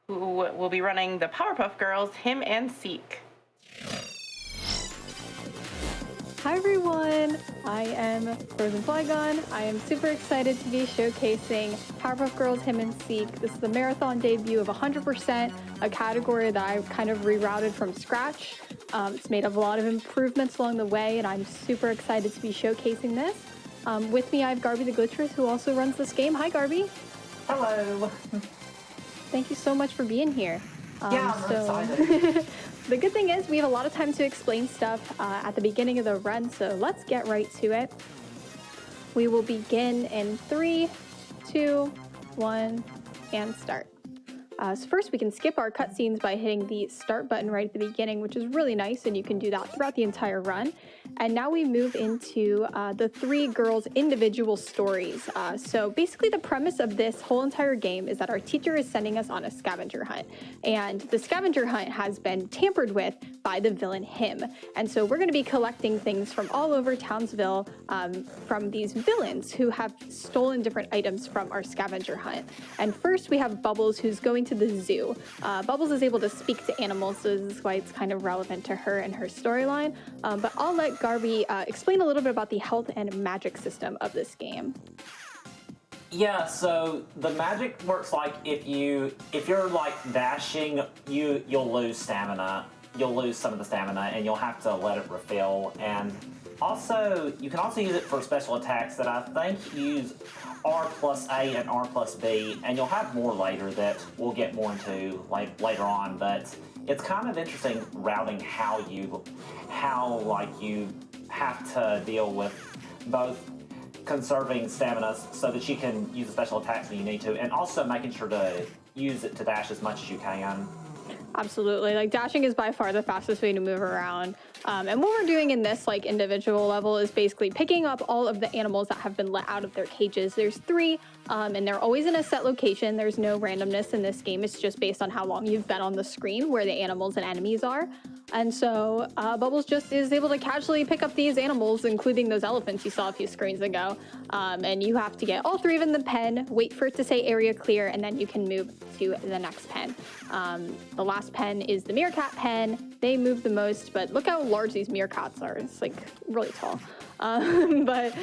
who will be running the Powerpuff Girls, him and Seek. Hi everyone, I am frozenflygone. I am super excited to be showcasing Powerpuff Girls, Him and Seek. This is the marathon debut of 100%, a category that I kind of rerouted from scratch. It's made of a lot of improvements along the way, and I'm super excited to be showcasing this. With me, I have garbitheglitcheress, who also runs this game. Hi, Garby. Hello. Thank you so much for being here. Yeah, I'm excited. The good thing is we have a lot of time to explain stuff at the beginning of the run, so let's get right to it. We will begin in 3, 2, 1, and start. So first we can skip our cutscenes by hitting the start button right at the beginning, which is really nice, and you can do that throughout the entire run. And now we move into the 3 girls' individual stories. So basically the premise of this whole entire game is that our teacher is sending us on a scavenger hunt. And the scavenger hunt has been tampered with by the villain Him. And so we're going to be collecting things from all over Townsville from these villains who have stolen different items from our scavenger hunt. And first we have Bubbles, who's going to the zoo. Bubbles is able to speak to animals, so this is why it's kind of relevant to her and her storyline. But I'll let Garby explain a little bit about the health and magic system of this game. Yeah, so the magic works like if you're like dashing, you'll lose stamina. You'll lose some of the stamina, and you'll have to let it refill. And also, you can also use it for special attacks that I think use R plus A and R plus B, and you'll have more later that we'll get more into later on. But it's kind of interesting routing how you have to deal with both conserving stamina so that you can use the special attacks when you need to, and also making sure to use it to dash as much as you can. Absolutely. Like, dashing is by far the fastest way to move around. And what we're doing in this individual level is basically picking up all of the animals that have been let out of their cages. There's 3, and they're always in a set location. There's no randomness in this game. It's just based on how long you've been on the screen where the animals and enemies are. And so Bubbles just is able to casually pick up these animals, including those elephants you saw a few screens ago. And you have to get all 3 of them in the pen, wait for it to say area clear, and then you can move to the next pen. The last pen is the meerkat pen. They move the most, but look how large these meerkats are. It's like really tall. But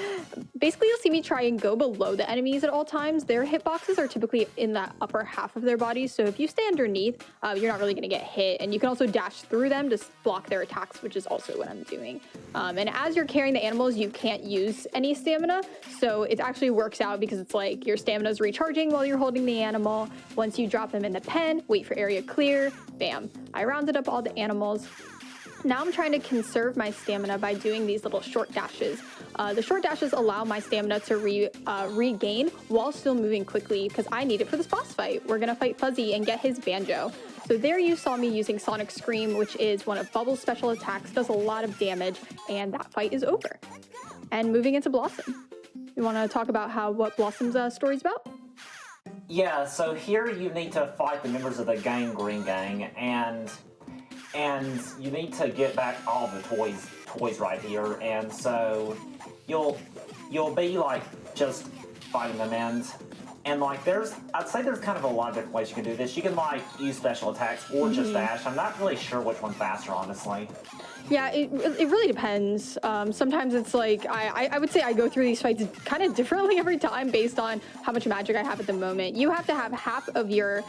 basically you'll see me try and go below the enemies at all times. Their hitboxes are typically in that upper half of their bodies, so if you stay underneath, you're not really going to get hit. And you can also dash through them to block their attacks, which is also what I'm doing. And as you're carrying the animals, you can't use any stamina, so it actually works out because it's like your stamina is recharging while you're holding the animal. Once you drop them in the pen, wait for area clear, bam. I rounded up all the animals. Now I'm trying to conserve my stamina by doing these little short dashes. The short dashes allow my stamina to regain while still moving quickly because I need it for this boss fight. We're gonna fight Fuzzy and get his banjo. So there you saw me using Sonic Scream, which is one of Bubbles' special attacks, does a lot of damage, and that fight is over. And moving into Blossom. You wanna talk about what Blossom's story's about? Yeah, so here you need to fight the members of the Gang Green Gang, and you need to get back all the toys right here, and so you'll be like just fighting them, and like I'd say there's kind of a lot of different ways you can do this. You can like use special attacks or just dash. I'm not really sure which one's faster, honestly. Yeah, it really depends. Sometimes it's like, I would say I go through these fights kind of differently every time based on how much magic I have at the moment. You have to have half of your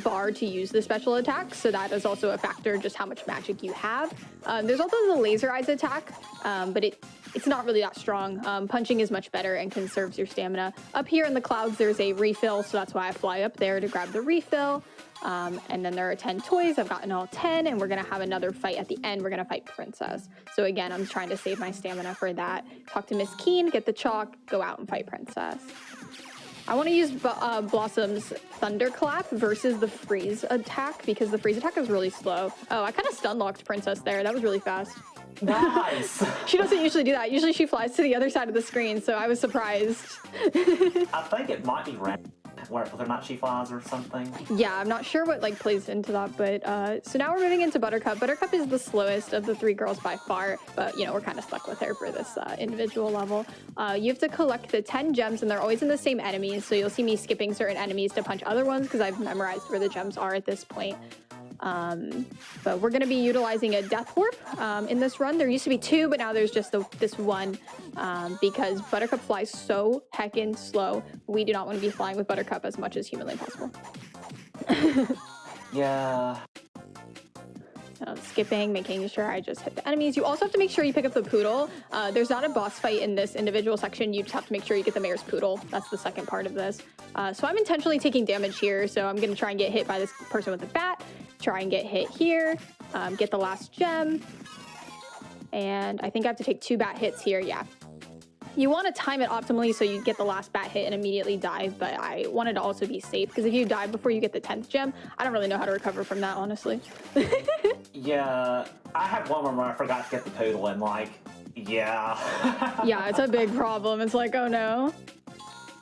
bar to use the special attack, so that is also a factor, just how much magic you have. There's also the laser eyes attack, but it's not really that strong. Punching is much better and conserves your stamina. Up here in the clouds, there's a refill, so that's why I fly up there to grab the refill. And then there are 10 toys. I've gotten all 10, and we're gonna have another fight at the end. We're gonna fight Princess. So again, I'm trying to save my stamina for that. Talk to Miss Keen, get the chalk, go out and fight Princess. I want to use Blossom's Thunderclap versus the freeze attack because the freeze attack is really slow. Oh, I kind of stun-locked Princess there. That was really fast. Nice! She doesn't usually do that. Usually she flies to the other side of the screen, so I was surprised. I think it might be random. whether or not she flies or something. Yeah, I'm not sure what like plays into that, but so now we're moving into Buttercup. Buttercup is the slowest of the 3 girls by far, but you know, we're kind of stuck with her for this individual level. You have to collect the 10 gems, and they're always in the same enemies, so you'll see me skipping certain enemies to punch other ones because I've memorized where the gems are at this point. But we're going to be utilizing a death warp in this run. There used to be 2, but now there's just this one because Buttercup flies so heckin' slow. We do not want to be flying with Buttercup as much as humanly possible. Yeah. Skipping, making sure I just hit the enemies. You also have to make sure you pick up the poodle. There's not a boss fight in this individual section. You just have to make sure you get the mayor's poodle. That's the second part of this. So I'm intentionally taking damage here. So I'm going to try and get hit by this person with a bat. Try and get hit here. Get the last gem. And I think I have to take 2 bat hits here. Yeah. You want to time it optimally so you get the last bat hit and immediately die, but I wanted to also be safe because if you die before you get the 10th gem, I don't really know how to recover from that, honestly. Yeah, I had one where I forgot to get the poodle and like, yeah. Yeah, it's a big problem. It's like, oh no.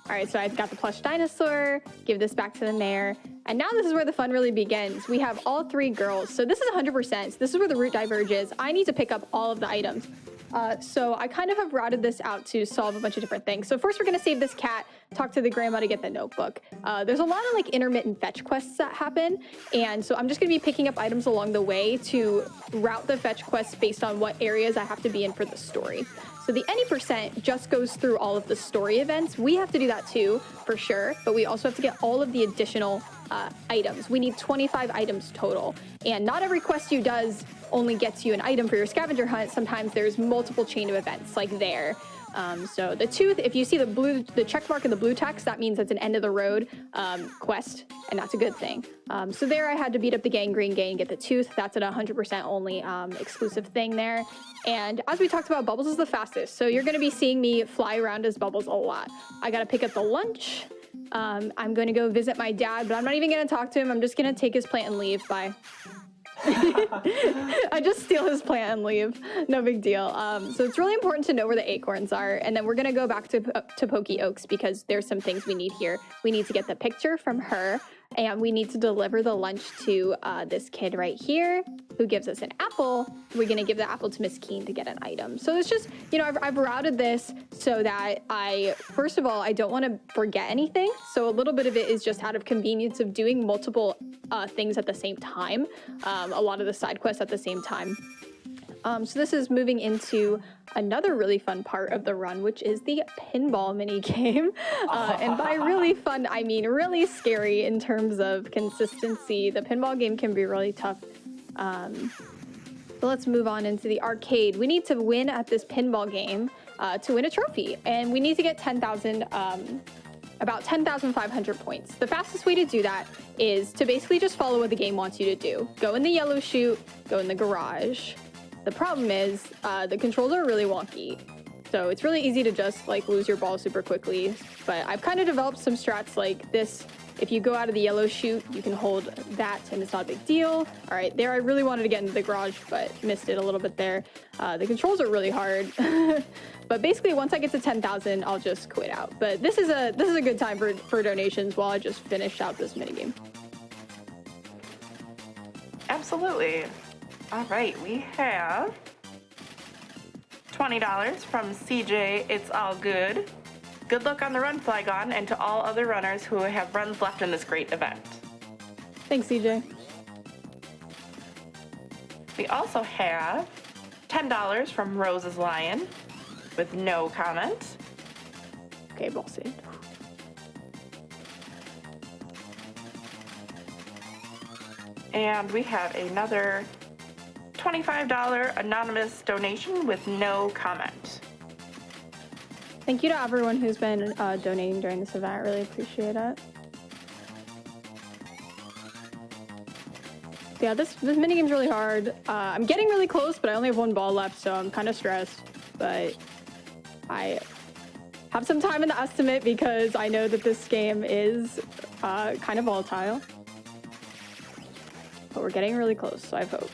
All right, so I got the plush dinosaur, give this back to the mayor. And now this is where the fun really begins. We have all 3 girls. So this is 100%. So this is where the route diverges. I need to pick up all of the items. So I kind of have routed this out to solve a bunch of different things. So first we're going to save this cat, talk to the grandma to get the notebook. There's a lot of like intermittent fetch quests that happen. And so I'm just going to be picking up items along the way to route the fetch quests based on what areas I have to be in for the story. So the any percent just goes through all of the story events. We have to do that too, for sure. But we also have to get all of the additional items. We need 25 items total. And not every quest you does only gets you an item for your scavenger hunt. Sometimes there's multiple chain of events like there. So the tooth, if you see the check mark in the blue text, that means it's an end of the road quest, and that's a good thing. So there I had to beat up the gangrene gang, get the tooth. That's an 100% only exclusive thing there. And as we talked about, Bubbles is the fastest. So you're going to be seeing me fly around as Bubbles a lot. I got to pick up the lunch. I'm going to go visit my dad, but I'm not even going to talk to him. I'm just going to take his plant and leave. Bye. I just steal his plant and leave. No big deal. So it's really important to know where the acorns are. And then we're going to go back to Pokey Oaks because there's some things we need here. We need to get the picture from her, and we need to deliver the lunch to this kid right here who gives us an apple. We're going to give the apple to Miss Keen to get an item. So it's just, you know, I've routed this so that first of all, I don't want to forget anything. So a little bit of it is just out of convenience of doing multiple things at the same time. A lot of the side quests at the same time. So this is moving into another really fun part of the run, which is the pinball mini game. And by really fun, I mean really scary in terms of consistency. The pinball game can be really tough. So let's move on into the arcade. We need to win at this pinball game to win a trophy, and we need to get 10,000, about 10,500 points. The fastest way to do that is to basically just follow what the game wants you to do. Go in the yellow chute, go in the garage. The problem is the controls are really wonky. So it's really easy to just like lose your ball super quickly. But I've kind of developed some strats like this. If you go out of the yellow chute, you can hold that and it's not a big deal. All right, there I really wanted to get into the garage, but missed it a little bit there. The controls are really hard. But basically, once I get to 10,000, I'll just quit out. But this is a good time for donations while I just finish out this minigame. Absolutely. All right, we have $20 from CJ. It's all good. Good luck on the run, Flygon, and to all other runners who have runs left in this great event. Thanks, CJ. We also have $10 from Rose's Lion with no comment. Okay, ball saved. And we have another $25 anonymous donation with no comment. Thank you to everyone who's been donating during this event. I really appreciate it. Yeah, this minigame's really hard. I'm getting really close, but I only have one ball left, so I'm kind of stressed. But I have some time in the estimate because I know that this game is kind of volatile. But we're getting really close, so I have hope.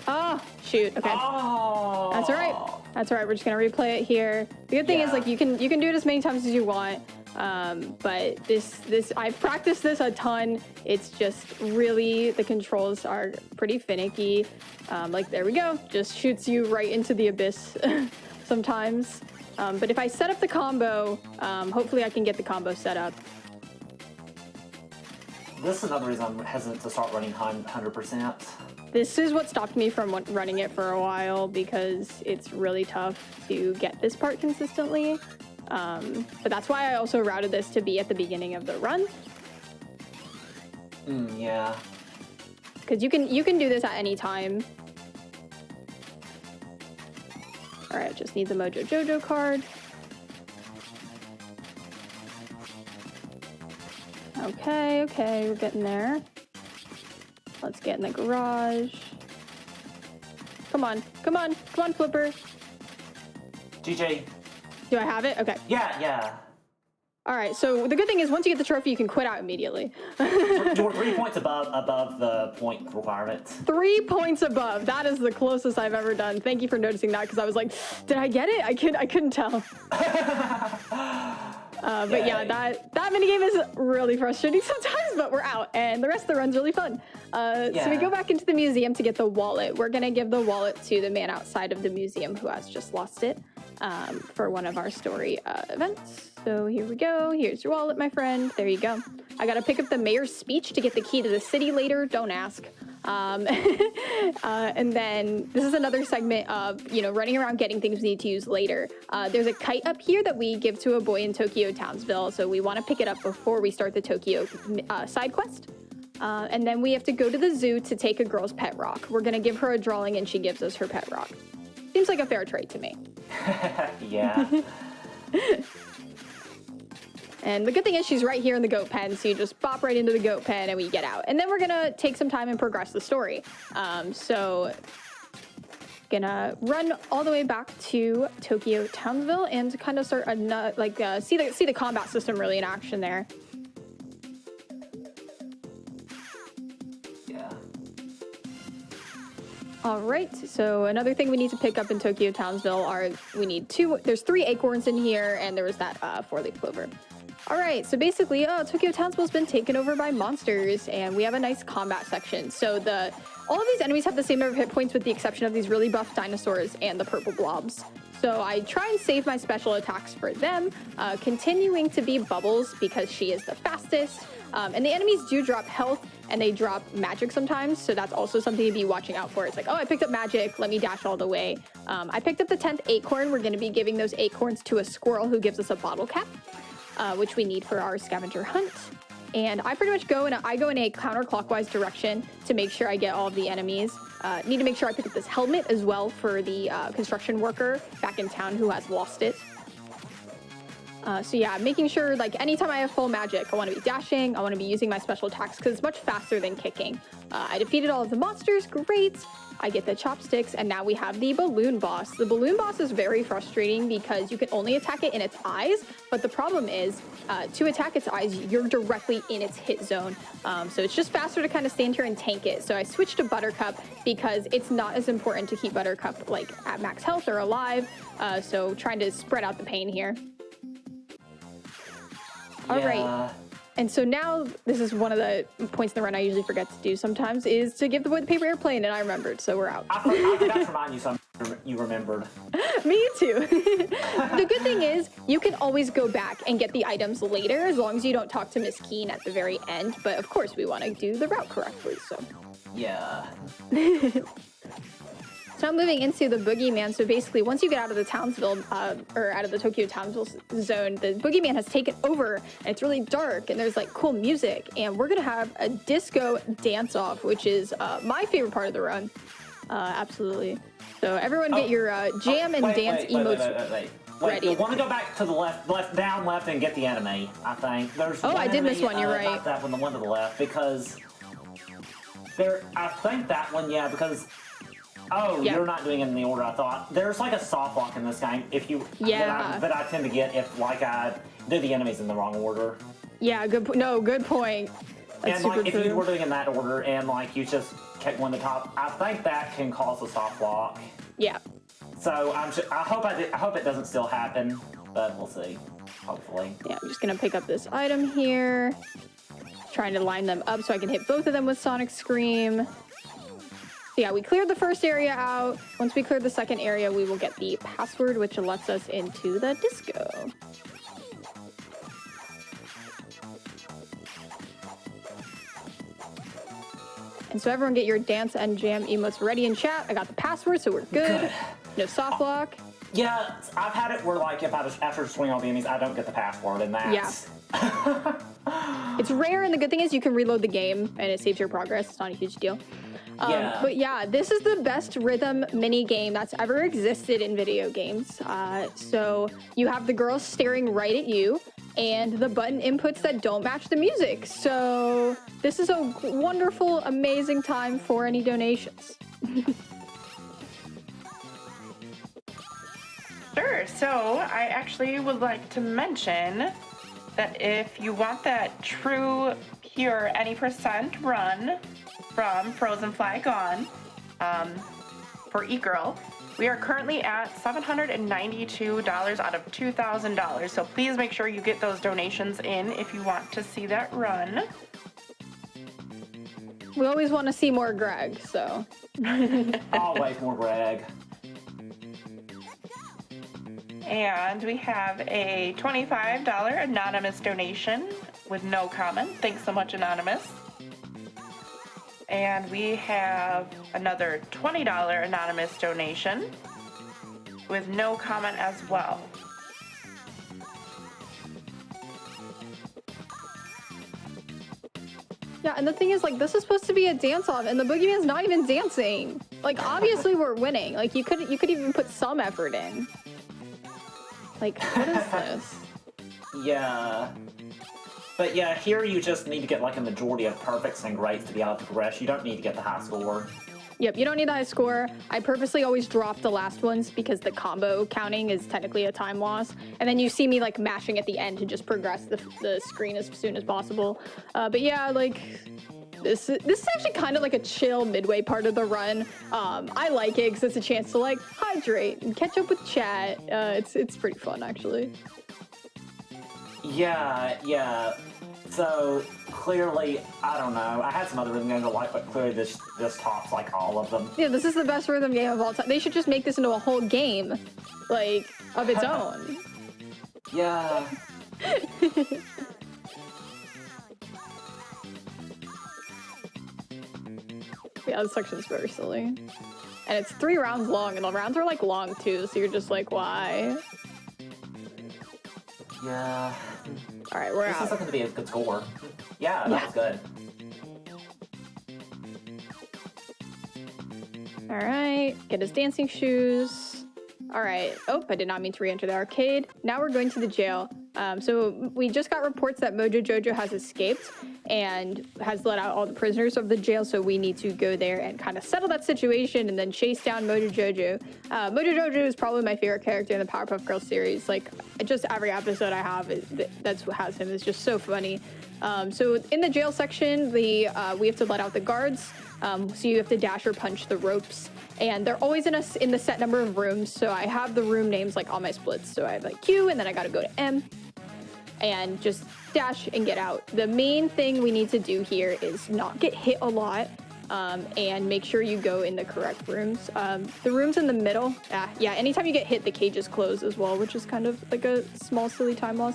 Oh, shoot. Okay. Oh. That's all right. That's all right. We're just gonna replay it here. The good thing is like you can do it as many times as you want. But this I've practiced this a ton. It's just really the controls are pretty finicky. Like there we go. Just shoots you right into the abyss sometimes. But if I set up the combo, hopefully I can get the combo set up. This is another reason I'm hesitant to start running 100%. This is what stopped me from running it for a while because it's really tough to get this part consistently. But that's why I also routed this to be at the beginning of the run. Yeah. Because you can do this at any time. All right, just need the Mojo Jojo card. Okay, we're getting there. Let's get in the garage. Come on, Flipper. GJ. Do I have it? Okay. Yeah. All right, so the good thing is once you get the trophy, you can quit out immediately. You're 3 points above the point requirement. 3 points above. That is the closest I've ever done. Thank you for noticing that because I was like, did I get it? I couldn't tell. But yeah, that minigame is really frustrating sometimes, but we're out, and the rest of the run's really fun. So we go back into the museum to get the wallet. We're gonna give the wallet to the man outside of the museum who has just lost it for one of our story events. So here we go. Here's your wallet, my friend. There you go. I gotta pick up the mayor's speech to get the key to the city later. Don't ask. And then this is another segment of, running around getting things we need to use later. There's a kite up here that we give to a boy in Tokyo Townsville, so we want to pick it up before we start the Tokyo side quest. And then we have to go to the zoo to take a girl's pet rock. We're going to give her a drawing and she gives us her pet rock. Seems like a fair trade to me. Yeah. And the good thing is she's right here in the goat pen, so you just bop right into the goat pen and we get out. And then we're gonna take some time and progress the story. So gonna run all the way back to Tokyo Townsville and kind of start see the combat system really in action there. Yeah. All right, so another thing we need to pick up in Tokyo Townsville there's 3 acorns in here, and there was that 4-leaf clover. All right, so basically, Tokyo Townsville's been taken over by monsters, and we have a nice combat section. So all of these enemies have the same number of hit points with the exception of these really buff dinosaurs and the purple blobs. So I try and save my special attacks for them, continuing to be Bubbles because she is the fastest. And the enemies do drop health, and they drop magic sometimes, so that's also something to be watching out for. It's like, oh, I picked up magic, let me dash all the way. I picked up the 10th acorn. We're going to be giving those acorns to a squirrel who gives us a bottle cap, which we need for our scavenger hunt. And I pretty much go in a counterclockwise direction to make sure I get all of the enemies. Need to make sure I pick up this helmet as well for the construction worker back in town who has lost it. So yeah, making sure, like, anytime I have full magic, I want to be dashing, I want to be using my special attacks because it's much faster than kicking. I defeated all of the monsters, great. I get the chopsticks, and now we have the balloon boss. The balloon boss is very frustrating because you can only attack it in its eyes, but the problem is, to attack its eyes, you're directly in its hit zone. So it's just faster to kind of stand here and tank it. So I switched to Buttercup because it's not as important to keep Buttercup, like, at max health or alive. So trying to spread out the pain here. All right. And so now, this is one of the points in the run I usually forget to do sometimes, is to give the boy the paper airplane, and I remembered, so we're out. I forgot to remind you something you remembered. Me too. The good thing is, you can always go back and get the items later, as long as you don't talk to Miss Keen at the very end, but of course we want to do the route correctly, so. Yeah. So I'm moving into the Boogeyman. So basically, once you get out of the Townsville, or out of the Tokyo Townsville zone, the Boogeyman has taken over, and it's really dark, and there's like cool music, and we're gonna have a disco dance-off, which is my favorite part of the run. Absolutely. So everyone get your jam and dance emotes ready. You want to go back to the left, down, left, and get the enemy. I think there's. I did miss one. You're right. Not that one, the one to the left, because there. I think that one, yeah, because. Oh, yeah. You're not doing it in the order I thought. There's like a soft lock in this game that I tend to get if I do the enemies in the wrong order. Yeah, good point. That's and if you were doing it in that order and you just kept one at the top, I think that can cause a soft lock. Yeah. So I hope it doesn't still happen, but we'll see. Hopefully. Yeah, I'm just gonna pick up this item here. Trying to line them up so I can hit both of them with Sonic Scream. So yeah, we cleared the first area out. Once we clear the second area, we will get the password, which lets us into the disco. And so everyone get your dance and jam emotes ready in chat. I got the password, so we're good. No soft lock. Yeah, I've had it where like if after swing all the enemies, I don't get the password, and that's It's rare, and the good thing is you can reload the game, and it saves your progress. It's not a huge deal. But yeah, this is the best rhythm mini game that's ever existed in video games. So you have the girls staring right at you, and the button inputs that don't match the music. So this is a wonderful, amazing time for any donations. Sure. So I actually would like to mention that if you want that true, pure, any % run from frozenflygone for eGirl, we are currently at $792 out of $2,000. So please make sure you get those donations in if you want to see that run. We always want to see more Greg, so. always more Greg. And we have a $25 anonymous donation with no comment. Thanks so much, Anonymous. And we have another $20 anonymous donation with no comment as well. Yeah, and the thing is, like, this is supposed to be a dance-off, and the boogeyman's not even dancing. Like, obviously we're winning. Like, you could even put some effort in. Like, what is this? Yeah. But yeah, here you just need to get like a majority of perfects and greats to be able to progress. You don't need to get the high score. Yep, you don't need the high score. I purposely always drop the last ones because the combo counting is technically a time loss. And then you see me like mashing at the end to just progress the screen as soon as possible. But yeah, like this is actually kind of like a chill midway part of the run. I like it because it's a chance to like hydrate and catch up with chat. It's pretty fun actually. Yeah. So clearly, I don't know. I had some other rhythm games I like, but clearly this tops like all of them. Yeah, this is the best rhythm game of all time. They should just make this into a whole game, like of its own. Yeah. Yeah, this section's very silly. And it's 3 rounds long, and the rounds are like long too, so you're just like, why? Yeah. All right, we're This out. is looking to be a good score. Yeah, that was good. All right, get his dancing shoes. All right. Oh, I did not mean to re-enter the arcade. Now we're going to the jail. So we just got reports that Mojo Jojo has escaped and has let out all the prisoners of the jail. So we need to go there and kind of settle that situation and then chase down Mojo Jojo. Mojo Jojo is probably my favorite character in the Powerpuff Girls series. Like, just every episode I have, that's what has him. It's just so funny. So in the jail section, we have to let out the guards. So you have to dash or punch the ropes. And they're always in the set number of rooms. So I have the room names like on my splits. So I have like Q, and then I got to go to M. And just dash and get out. The main thing we need to do here is not get hit a lot, and make sure you go in the correct rooms. The rooms in the middle, yeah, anytime you get hit, the cages close as well, which is kind of like a small, silly time loss.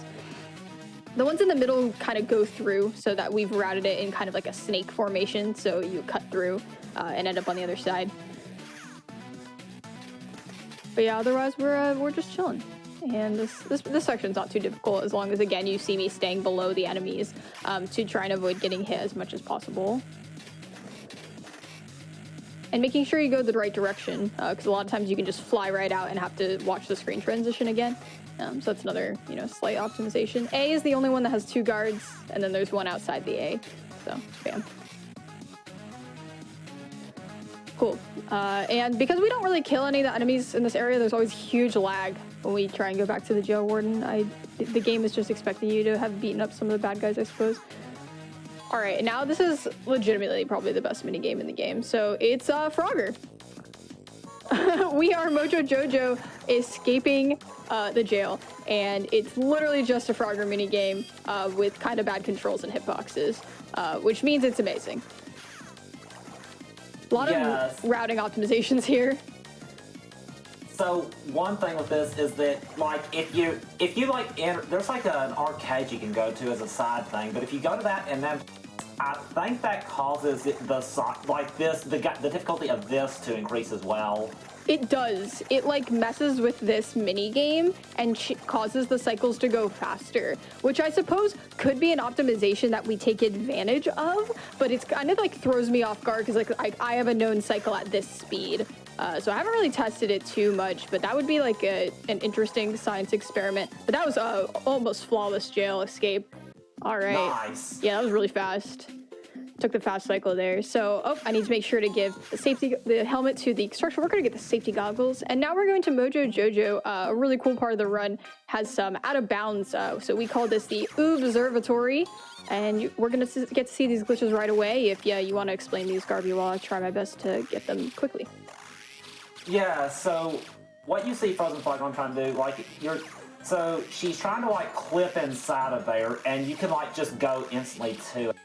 The ones in the middle kind of go through so that we've routed it in kind of like a snake formation, so you cut through and end up on the other side. But yeah, otherwise we're just chilling. And this section's not too difficult as long as, again, you see me staying below the enemies to try and avoid getting hit as much as possible. And making sure you go the right direction, because a lot of times you can just fly right out and have to watch the screen transition again. So that's another, slight optimization. A is the only one that has 2 guards, and then there's one outside the A. So, bam. Cool. And because we don't really kill any of the enemies in this area, there's always huge lag when we try and go back to the jail warden. The game is just expecting you to have beaten up some of the bad guys, I suppose. All right, now this is legitimately probably the best minigame in the game. So it's Frogger. we are Mojo Jojo escaping the jail, and it's literally just a Frogger minigame with kind of bad controls and hitboxes, which means it's amazing. A lot of routing optimizations here. So one thing with this is that, like, if you like there's like an arcade you can go to as a side thing, but if you go to that and then I think that causes the difficulty of this to increase as well. It does. It like messes with this mini game and causes the cycles to go faster, which I suppose could be an optimization that we take advantage of, but it's kind of like throws me off guard because like I have a known cycle at this speed. So I haven't really tested it too much, but that would be like an interesting science experiment. But that was almost flawless jail escape. All right. Nice. Yeah, that was really fast. Took the fast cycle there. So, I need to make sure to give the helmet to the construction worker to get the safety goggles. And now we're going to Mojo Jojo. A really cool part of the run has some out of bounds. So we call this the Observatory. And we're going to get to see these glitches right away. If you want to explain these, Garby, while I try my best to get them quickly. Yeah, so what you see frozenflygone trying to do, like, so she's trying to, like, clip inside of there, and you can, like, just go instantly to it.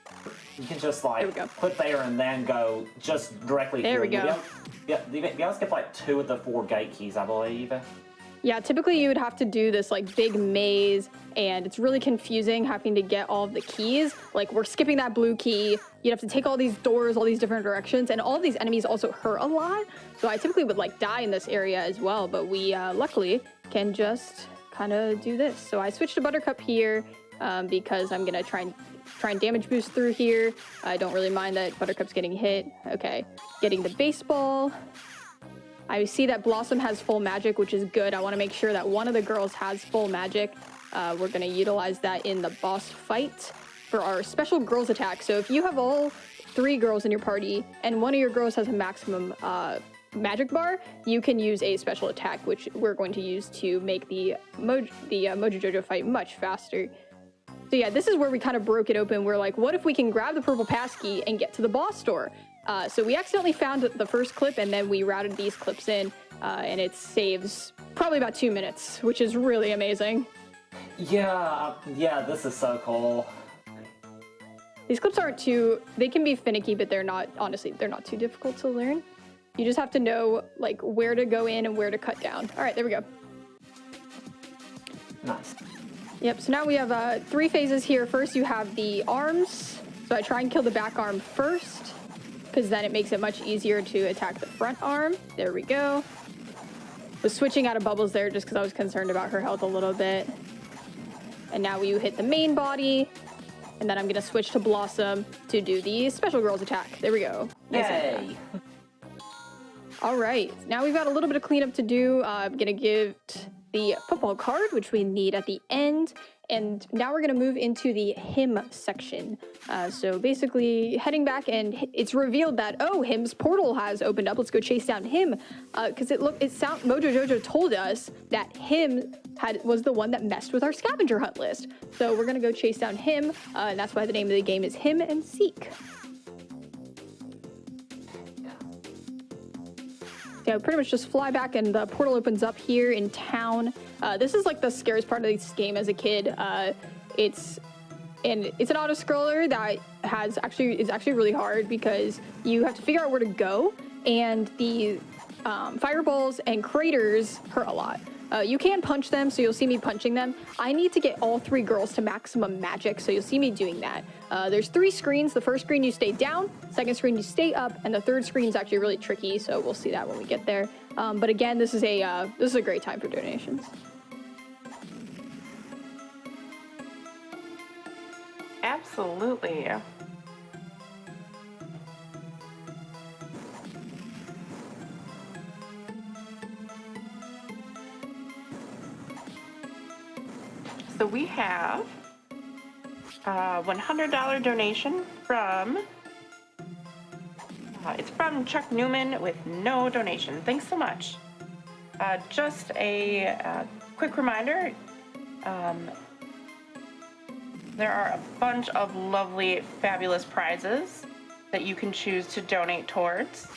You can just, like, clip there and then go just directly there here. We go. You'll be able to skip, like, 2 of the 4 gate keys, I believe. Yeah, typically you would have to do this, like, big maze, and it's really confusing having to get all of the keys. Like, we're skipping that blue key. You'd have to take all these doors, all these different directions, and all of these enemies also hurt a lot. So I typically would, like, die in this area as well, but we, luckily, can just kind of do this. So I switched to Buttercup here because I'm going to try and damage boost through here. I don't really mind that Buttercup's getting hit. Okay, getting the baseball. I see that Blossom has full magic, which is good. I want to make sure that one of the girls has full magic. We're going to utilize that in the boss fight for our special girls attack. So if you have all 3 girls in your party and one of your girls has a maximum magic bar, you can use a special attack, which we're going to use to make the Mojo Jojo fight much faster. So yeah, this is where we kind of broke it open. We're like, what if we can grab the purple passkey and get to the boss door? So we accidentally found the first clip, and then we routed these clips in, and it saves probably about 2 minutes, which is really amazing. Yeah, this is so cool. These clips they can be finicky, but they're not too difficult to learn. You just have to know, like, where to go in and where to cut down. All right, there we go. Nice. Yep, so now we have 3 phases here. First, you have the arms. So I try and kill the back arm first, because then it makes it much easier to attack the front arm. There we go. Was switching out of Bubbles there just because I was concerned about her health a little bit. And now you hit the main body, and then I'm going to switch to Blossom to do the special girls attack. There we go. Nice. Yay! All right, now we've got a little bit of cleanup to do. I'm going to give the football card, which we need at the end. And now we're going to move into the hymn section. So basically heading back, and it's revealed that, Hymn's portal has opened up. Let's go chase down Hymn. Because Mojo Jojo told us that Hymn was the one that messed with our scavenger hunt list. So we're going to go chase down Hymn, and that's why the name of the game is Hymn and Seek. Yeah, pretty much just fly back, and the portal opens up here in town. This is like the scariest part of this game as a kid. It's an auto-scroller that is actually really hard because you have to figure out where to go, and the fireballs and craters hurt a lot. You can punch them, so you'll see me punching them. I need to get all 3 girls to maximum magic, so you'll see me doing that. There's 3 screens. The first screen you stay down, second screen you stay up, and the third screen is actually really tricky, so we'll see that when we get there. But again, this is a great time for donations. Absolutely. So we have a $100 donation from, it's from Chuck Newman with no donation. Thanks so much. Just a quick reminder, there are a bunch of lovely, fabulous prizes that you can choose to donate towards.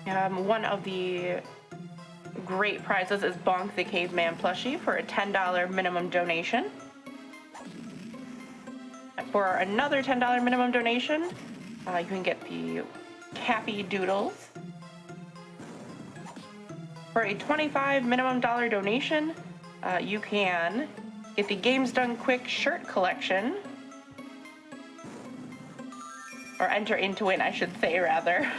One of the great prizes is Bonk the Caveman plushie for a $10 minimum donation. For another $10 minimum donation, you can get the Cappy Doodles. For a $25 minimum donation, you can get the Games Done Quick shirt collection. Or enter into it, I should say, rather.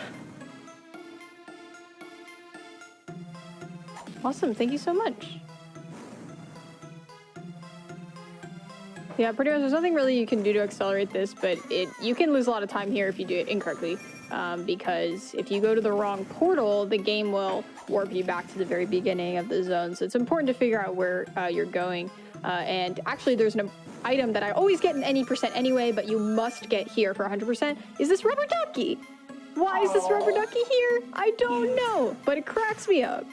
Awesome, thank you so much. Yeah, pretty much there's nothing really you can do to accelerate this, but you can lose a lot of time here if you do it incorrectly. Because if you go to the wrong portal, the game will warp you back to the very beginning of the zone. So it's important to figure out where you're going. And actually, there's an item that I always get in any percent anyway, but you must get here for 100%, is this rubber ducky. Why is this rubber ducky here? I don't know, but it cracks me up.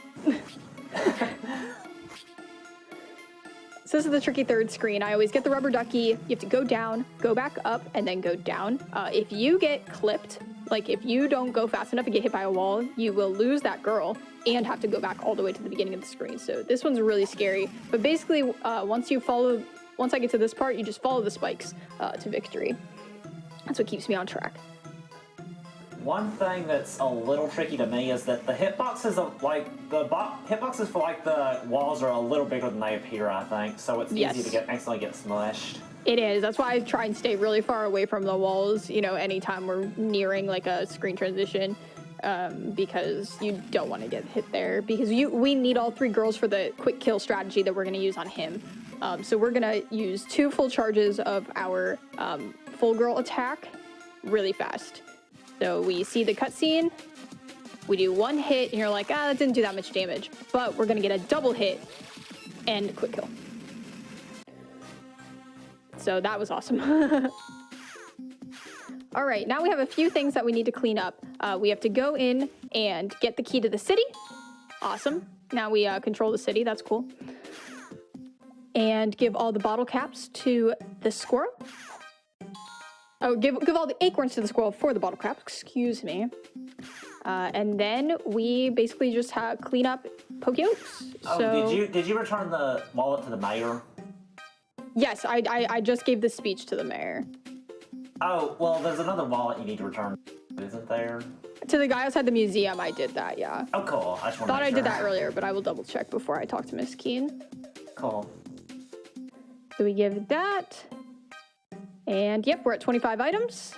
So this is the tricky third screen. I always get the rubber ducky. You have to go down, go back up, and then go down. If you get clipped, like if you don't go fast enough and get hit by a wall, you will lose that girl and have to go back all the way to the beginning of the screen. So this one's really scary. But basically, once I get to this part, you just follow the spikes to victory. That's what keeps me on track. One thing that's a little tricky to me is that the hitboxes of hitboxes for like the walls are a little bigger than they appear, I think. So it's easy to accidentally get smushed. It is. That's why I try and stay really far away from the walls, you know, anytime we're nearing like a screen transition, because you don't want to get hit there, because we need all three girls for the quick kill strategy that we're going to use on him. So we're going to use 2 full charges of our full girl attack really fast. So we see the cutscene, we do 1 hit, and you're like, that didn't do that much damage. But we're gonna get a double hit and quick kill. So that was awesome. All right, now we have a few things that we need to clean up. We have to go in and get the key to the city. Awesome. Now we control the city, that's cool. And give all the bottle caps to the squirrel. Oh, give all the acorns to the squirrel for the bottle cap, excuse me. And then we basically just clean up Pokeokes. Oh, so, did you return the wallet to the mayor? Yes, I just gave the speech to the mayor. Oh, well, there's another wallet you need to return, isn't there? To the guy outside the museum, I did that, yeah. Oh, cool. I just thought I did that earlier, but I will double check before I talk to Miss Keen. Cool. So we give that. And yep, we're at 25 items.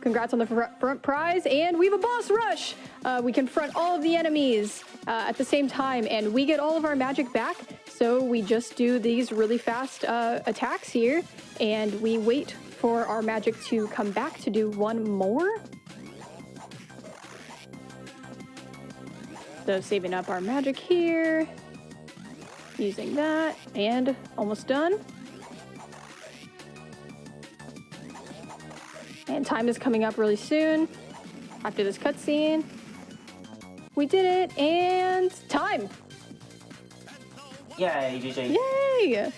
Congrats on the front prize, and we have a boss rush! We confront all of the enemies at the same time, and we get all of our magic back, so we just do these really fast attacks here, and we wait for our magic to come back to do 1 more. So saving up our magic here, using that, and almost done. And time is coming up really soon after this cutscene. We did it, and time! Yay, GG. Yay!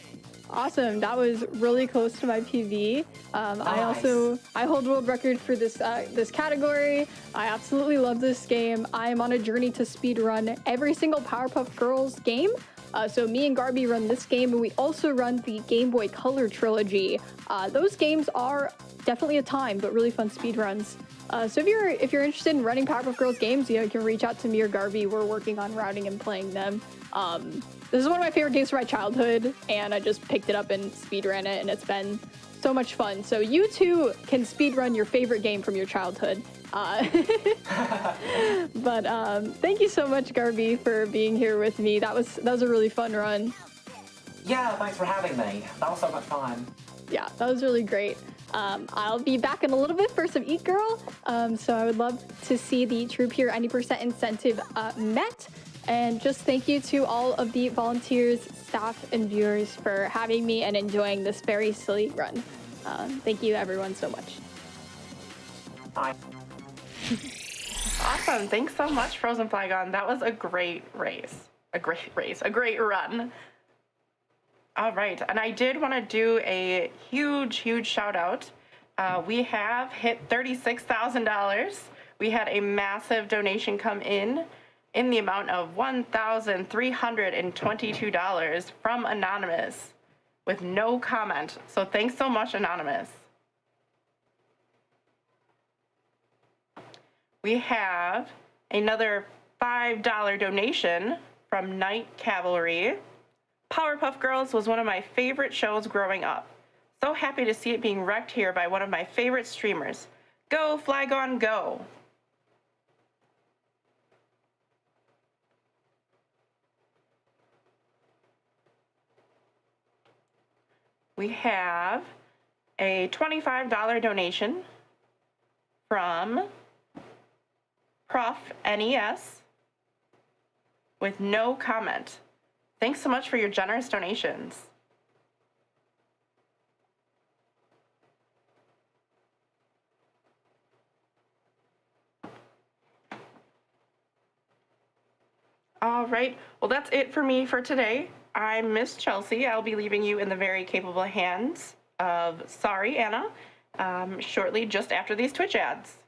Awesome, that was really close to my PB. Nice. I hold world record for this this category. I absolutely love this game. I am on a journey to speedrun every single Powerpuff Girls game. So me and Garby run this game, and we also run the Game Boy Color trilogy. Those games are definitely a time, but really fun speedruns. So if you're interested in running Powerpuff Girls games, you can reach out to me or Garby. We're working on routing and playing them. This is one of my favorite games from my childhood, and I just picked it up and speedran it, and it's been so much fun. So you too can speedrun your favorite game from your childhood. But thank you so much, Garby, for being here with me. That was a really fun run. Yeah, thanks for having me. That was so much fun. Yeah, that was really great. I'll be back in a little bit for some Eat Girl. So I would love to see the True Pure 90% incentive met. And just thank you to all of the volunteers, staff, and viewers for having me and enjoying this very silly run. Thank you, everyone, so much. Bye. Awesome. Thanks so much, frozenflygone. That was a great race. A great run. All right. And I did want to do a huge shout out. We have hit $36,000. we had a massive donation come in the amount of $1,322 from Anonymous with no comment. So thanks so much, Anonymous. We have another $5 donation from Night Cavalry. Powerpuff Girls was one of my favorite shows growing up. So happy to see it being wrecked here by one of my favorite streamers. Go, Flygone, go! We have a $25 donation from Prof NES with no comment. Thanks so much for your generous donations. All right, well, that's it for me for today. I'm Miss Chelsea. I'll be leaving you in the very capable hands of Sorry Anna shortly, just after these Twitch ads.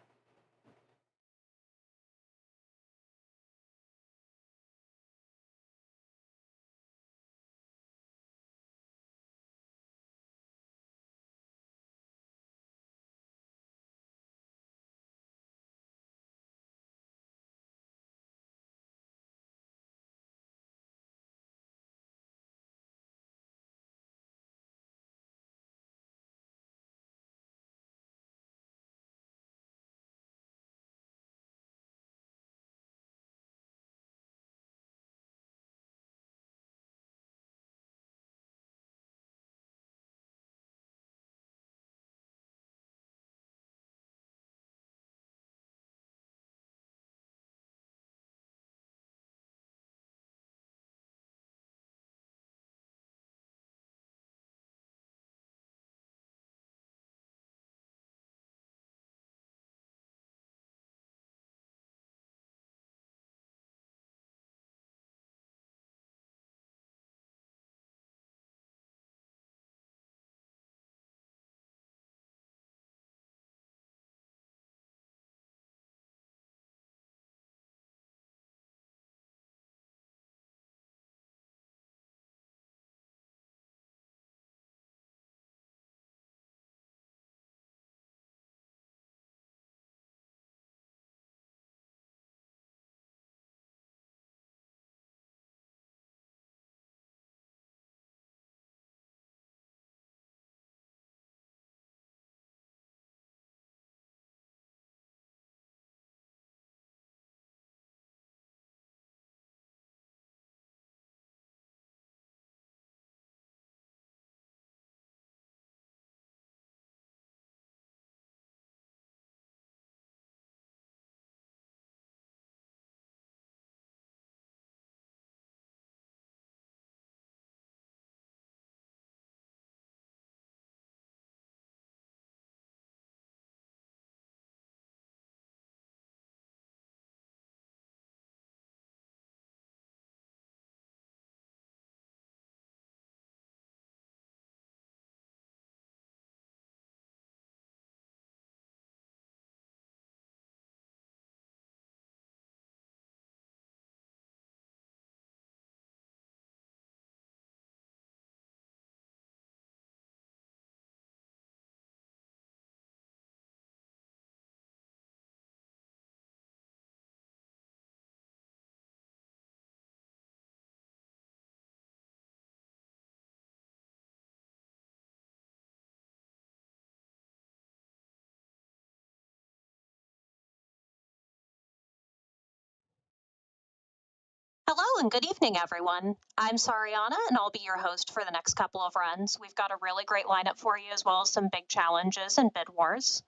Hello and good evening, everyone. I'm Sariana, and I'll be your host for the next couple of runs. We've got a really great lineup for you, as well as some big challenges and bid wars.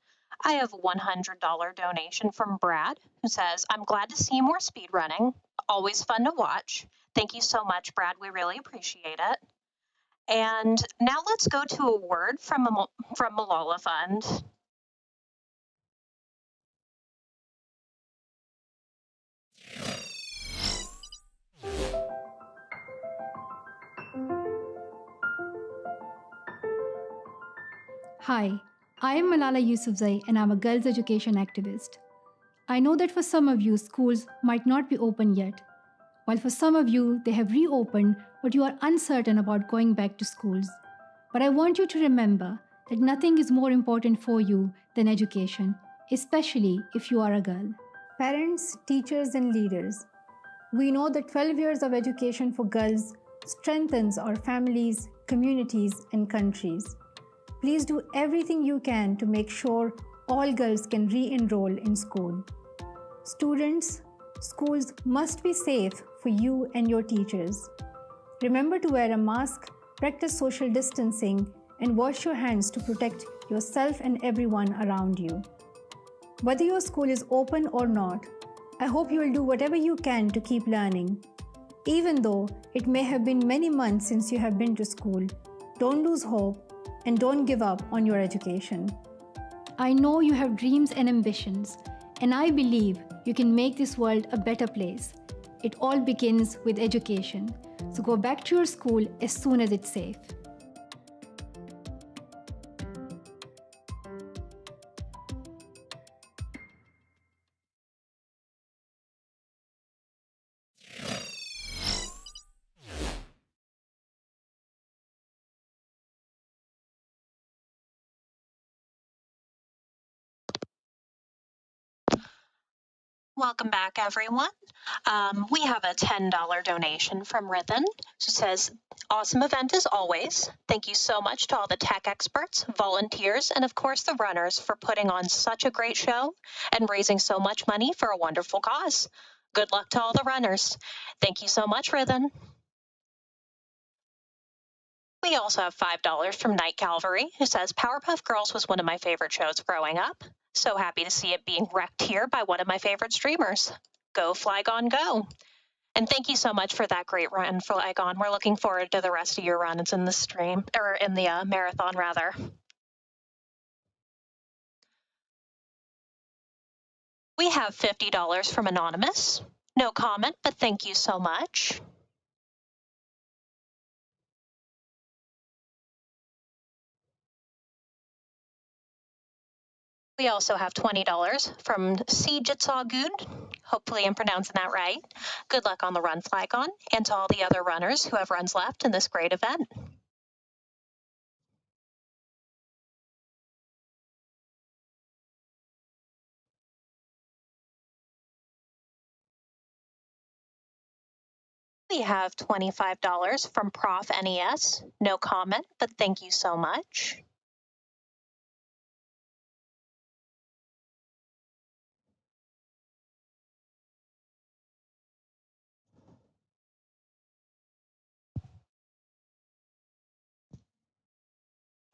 I have a $100 donation from Brad, who says, I'm glad to see more speed running. Always fun to watch. Thank you so much, Brad. We really appreciate it. And now let's go to a word from Malala Fund. Hi, I am Malala Yousafzai and I'm a girls' education activist. I know that for some of you, schools might not be open yet, while for some of you, they have reopened, but you are uncertain about going back to schools. But I want you to remember that nothing is more important for you than education, especially if you are a girl. Parents, teachers, and leaders, we know that 12 years of education for girls strengthens our families, communities, and countries. Please do everything you can to make sure all girls can re-enroll in school. Students, schools must be safe for you and your teachers. Remember to wear a mask, practice social distancing, and wash your hands to protect yourself and everyone around you. Whether your school is open or not, I hope you will do whatever you can to keep learning. Even though it may have been many months since you have been to school, don't lose hope and don't give up on your education. I know you have dreams and ambitions, and I believe you can make this world a better place. It all begins with education, so go back to your school as soon as it's safe. Welcome back, everyone. We have a $10 donation from Rhythm. She says, awesome event as always. Thank you so much to all the tech experts, volunteers, and of course the runners for putting on such a great show and raising so much money for a wonderful cause. Good luck to all the runners. Thank you so much, Rhythm. We also have $5 from Night Calvary, who says, Powerpuff Girls was one of my favorite shows growing up. So happy to see it being wrecked here by one of my favorite streamers. Go Flygone, go. And thank you so much for that great run, Flygone. We're looking forward to the rest of your runs in the stream, or in the marathon, rather. We have $50 from Anonymous. No comment, but thank you so much. We also have $20 from C. Jitsagud. Hopefully I'm pronouncing that right. Good luck on the run, Flygone, and to all the other runners who have runs left in this great event. We have $25 from Prof. NES. No comment, but thank you so much.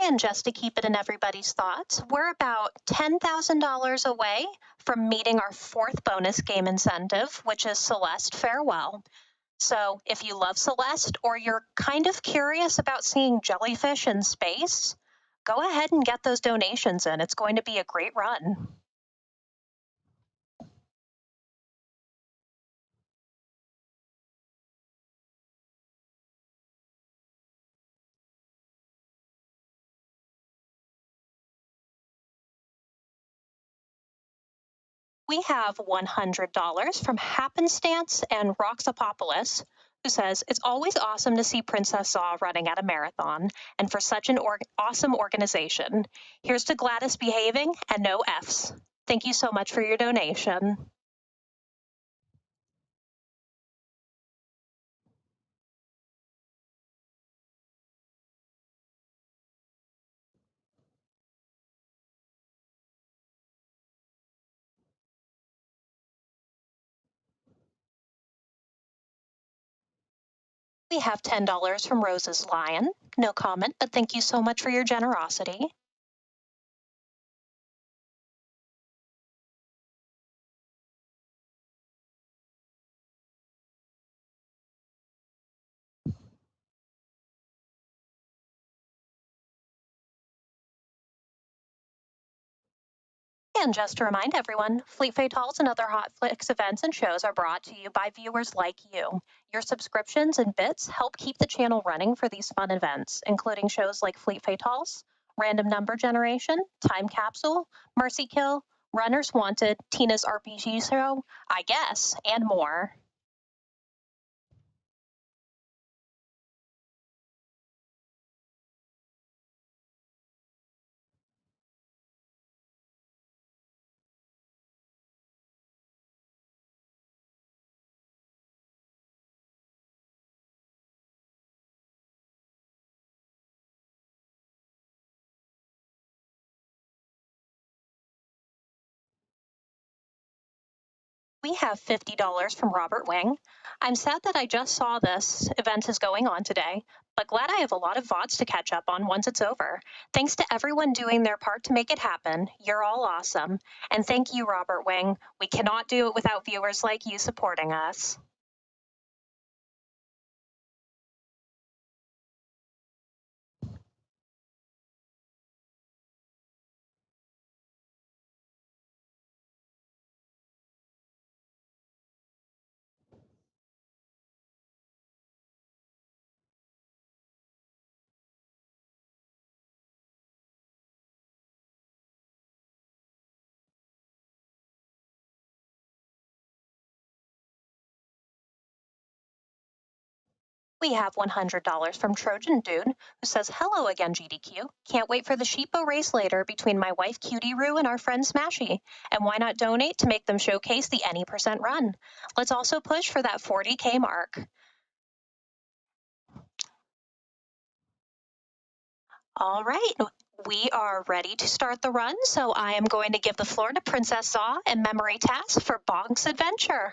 And just to keep it in everybody's thoughts, we're about $10,000 away from meeting our fourth bonus game incentive, which is Celeste Farewell. So if you love Celeste or you're kind of curious about seeing jellyfish in space, go ahead and get those donations in. It's going to be a great run. We have $100 from Happenstance and Roxapopolis, who says, it's always awesome to see Princess Zaw running at a marathon, and for such an awesome organization. Here's to Gladys behaving and no Fs. Thank you so much for your donation. We have $10 from Rose's Lion. No comment, but thank you so much for your generosity. And just to remind everyone, Fleet Fatales and other Hotflix events and shows are brought to you by viewers like you. Your subscriptions and bits help keep the channel running for these fun events, including shows like Fleet Fatales, Random Number Generation, Time Capsule, Mercy Kill, Runners Wanted, Tina's RPG Show, I guess, and more. We have $50 from Robert Wing. I'm sad that I just saw this event is going on today, but glad I have a lot of VODs to catch up on once it's over. Thanks to everyone doing their part to make it happen. You're all awesome. And thank you, Robert Wing. We cannot do it without viewers like you supporting us. We have $100 from Trojan Dude, who says, hello again, GDQ. Can't wait for the Sheepo race later between my wife Cutie Roo and our friend Smashy. And why not donate to make them showcase the any percent run? Let's also push for that 40K mark. All right, we are ready to start the run, so I am going to give the floor to Princess Zaw and Memory Task for Bonk's Adventure.